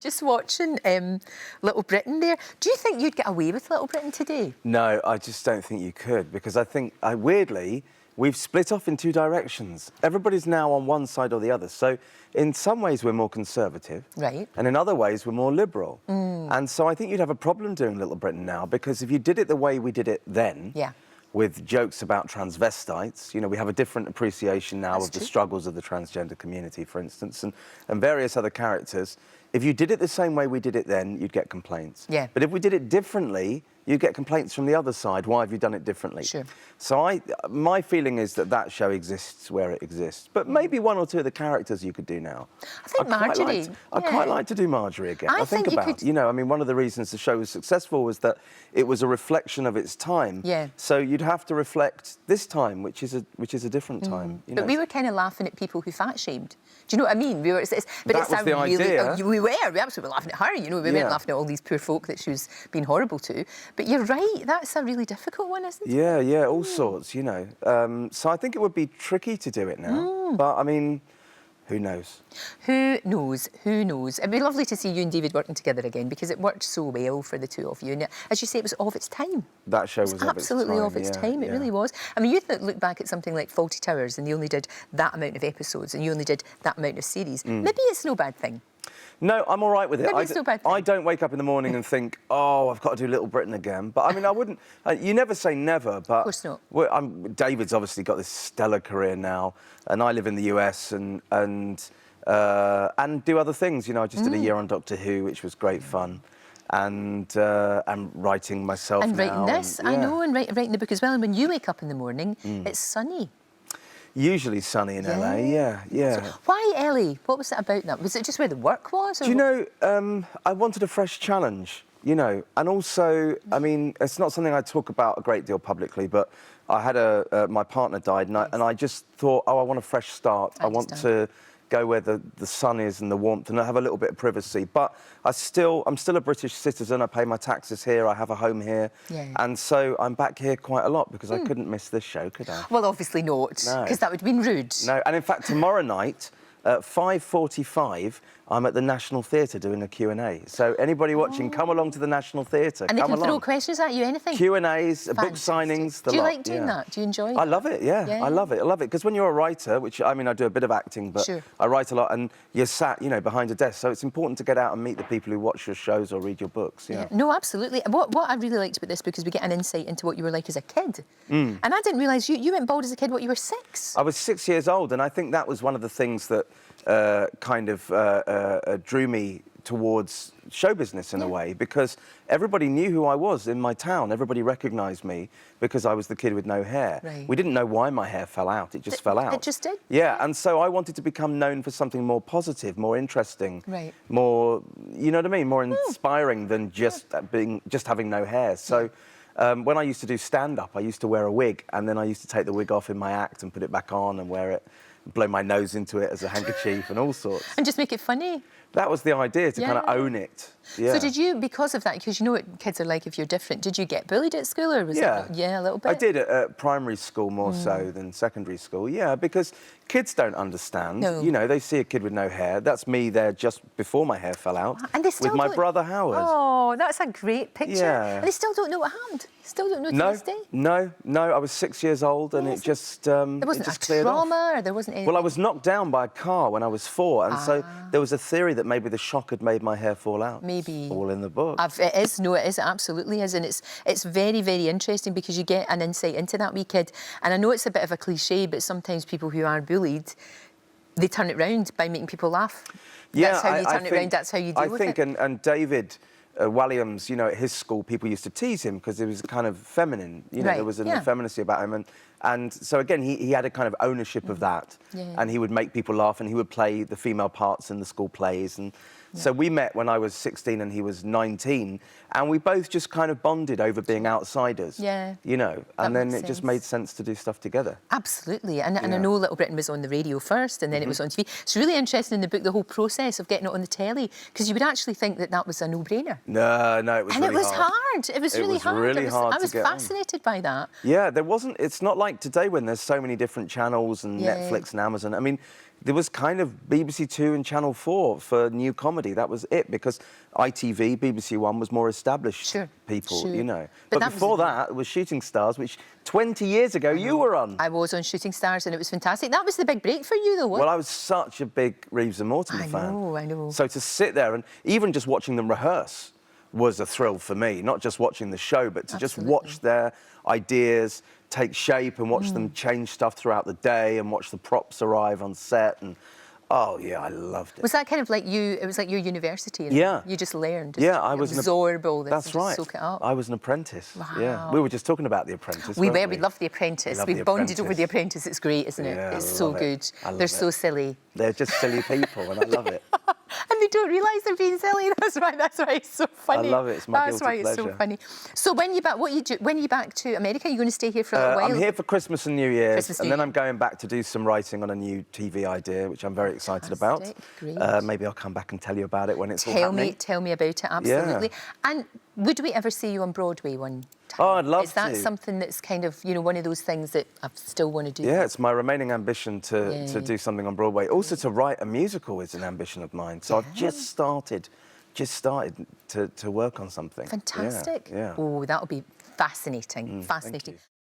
Just watching Little Britain there. Do you think you'd get away with Little Britain today? No, I just don't think you could, because I think, weirdly, we've split off in two directions. Everybody's now on one side or the other. So in some ways we're more conservative. Right. And in other ways we're more liberal. And so I think you'd have a problem doing Little Britain now, because if you did it the way we did it then, with jokes about transvestites, you know, we have a different appreciation now of the struggles of the transgender community, for instance, and various other characters. If you did it the same way we did it then, you'd get complaints. Yeah. But if we did it differently, you'd get complaints from the other side. Why have you done it differently? Sure. So my feeling is that that show exists where it exists. But maybe one or two of the characters you could do now. I think Marjorie. I'd quite like to do Marjorie again. I think about, could... you know, I mean, one of the reasons the show was successful was that it was a reflection of its time. Yeah. So you'd have to reflect this time, which is a different time. You know? But we were kind of laughing at people who fat shamed. Do you know what I mean? We were. But that was the idea. We were absolutely laughing at her. You know, we weren't laughing at all these poor folk that she was being horrible to. But you're right. That's a really difficult one, isn't it? Yeah, all sorts. You know. So I think it would be tricky to do it now. But I mean, who knows? Who knows? Who knows? It'd be lovely to see you and David working together again, because it worked so well for the two of you. And as you say, it was of its time. That show was absolutely of its time. It really was. I mean, you look back at something like Fawlty Towers, and they only did that amount of episodes, and you only did that amount of series. Maybe it's no bad thing. No, I'm all right with it. Maybe it's no bad thing. I don't wake up in the morning and think, oh, I've got to do Little Britain again. But I mean, I wouldn't. You never say never. But of course not. David's obviously got this stellar career now, and I live in the US and do other things. You know, I just did a year on Doctor Who, which was great fun. And I'm writing myself and now. Writing this, I know, and writing the book as well. And when you wake up in the morning, it's sunny. Usually sunny in LA, yeah. So why LA? What was it about that? Was it just where the work was? Or do you know, I wanted a fresh challenge, you know, and also, I mean, it's not something I talk about a great deal publicly, but I had my partner died, and I just thought, oh, I want a fresh start. I want to go where the sun is and the warmth, and I have a little bit of privacy. But I'm still a British citizen. I pay my taxes here. I have a home here. And so I'm back here quite a lot, because I couldn't miss this show, could I? Well, obviously not, because that would have been rude. No, and in fact, tomorrow night at 5:45, I'm at the National Theatre doing a Q&A. So anybody watching, come along to the National Theatre. And they can throw questions at you, anything? Q&As, book signings, the lot. Do you like doing that? Do you enjoy that? I love it, yeah. I love it. Because when you're a writer, which, I mean, I do a bit of acting, but I write a lot, and you're sat, you know, behind a desk. So it's important to get out and meet the people who watch your shows or read your books, No, absolutely. What I really liked about this book is we get an insight into what you were like as a kid. And I didn't realise you went bald as a kid, you were 6? I was 6 years old, and I think that was one of the things that kind of drew me towards show business in a way, because everybody knew who I was in my town. Everybody recognised me because I was the kid with no hair. We didn't know why my hair fell out. It just fell out. It just did? Yeah, and so I wanted to become known for something more positive, more interesting, more, you know what I mean, more inspiring than just having no hair. So when I used to do stand-up, I used to wear a wig, and then I used to take the wig off in my act and put it back on and wear it, blow my nose into it as a handkerchief and all sorts. And just make it funny? That was the idea, to kind of own it. So did you, because of that, because you know what kids are like if you're different, did you get bullied at school, or was it? Yeah, a little bit. I did at primary school more so than secondary school, because kids don't understand. You know, they see a kid with no hair. That's me there just before my hair fell out. And they still with my brother Howard. Oh, that's a great picture. And they still don't know what happened. Still don't know to this day. No. I was 6 years old, and it just there wasn't just a trauma, or there wasn't anything. Well, I was knocked down by a car when I was 4, and so there was a theory that maybe the shock had made my hair fall out. Maybe. It's all in the book. It is. No, it is. It absolutely is. And it's very, very interesting, because you get an insight into that wee kid. And I know it's a bit of a cliche, but sometimes people who are bullied, they turn it round by making people laugh. That's how you turn it round. That's how you deal with it. And David Walliams, you know, at his school, people used to tease him because he was kind of feminine. You know, there was an effeminacy about him. And so, again, he had a kind of ownership of that. And he would make people laugh, and he would play the female parts in the school plays. And so we met when I was 16 and he was 19, and we both just kind of bonded over being outsiders. You know, and then it just made sense to do stuff together. Absolutely. And I know Little Britain was on the radio first, and then it was on TV. It's really interesting in the book, the whole process of getting it on the telly, because you would actually think that that was a no-brainer. No, it was really hard. And it was hard. It was really hard. I was fascinated by that. Yeah, there wasn't, it's not like like today when there's so many different channels and Netflix and Amazon. I mean, there was kind of BBC Two and Channel 4 for new comedy. That was it, because ITV, BBC One was more established people, you know. But before that, it was Shooting Stars, which 20 years ago you were on. I was on Shooting Stars and it was fantastic. That was the big break for you, though, wasn't it? Well, I was such a big Reeves and Mortimer fan. I know. So to sit there and even just watching them rehearse was a thrill for me, not just watching the show, but to just watch their ideas take shape and watch them change stuff throughout the day and watch the props arrive on set. And oh yeah, I loved it. Was that kind of like you? It was like your university. Yeah. You just learned. I was absorb all this. That's right. Soak it up. I was an apprentice. Wow. Yeah. We were just talking about The Apprentice. We weren't were. We love The Apprentice. We've bonded over The Apprentice. It's great, isn't it? Yeah, it's so good. They're so silly. They're just silly people, and I love it. And they don't realise they're being silly. That's why it's so funny. I love it. It's my That's why guilty it's so pleasure. funny. So when you back, when are you back to America? Are you going to stay here for a little while? I'm here for Christmas and New Year's, Christmas, and New then Year. I'm going back to do some writing on a new TV idea, which I'm very excited about. Great. Maybe I'll come back and tell you about it when it's all happening. Tell me about it, absolutely. And would we ever see you on Broadway one time? Oh, I'd love to. Is that something that's kind of, you know, one of those things that I still want to do? Yeah, it's my remaining ambition to do something on Broadway. Also, to write a musical is an ambition of mine. So I've just started to work on something. Fantastic. Yeah. Oh, that'll be fascinating. Fascinating. Thank you.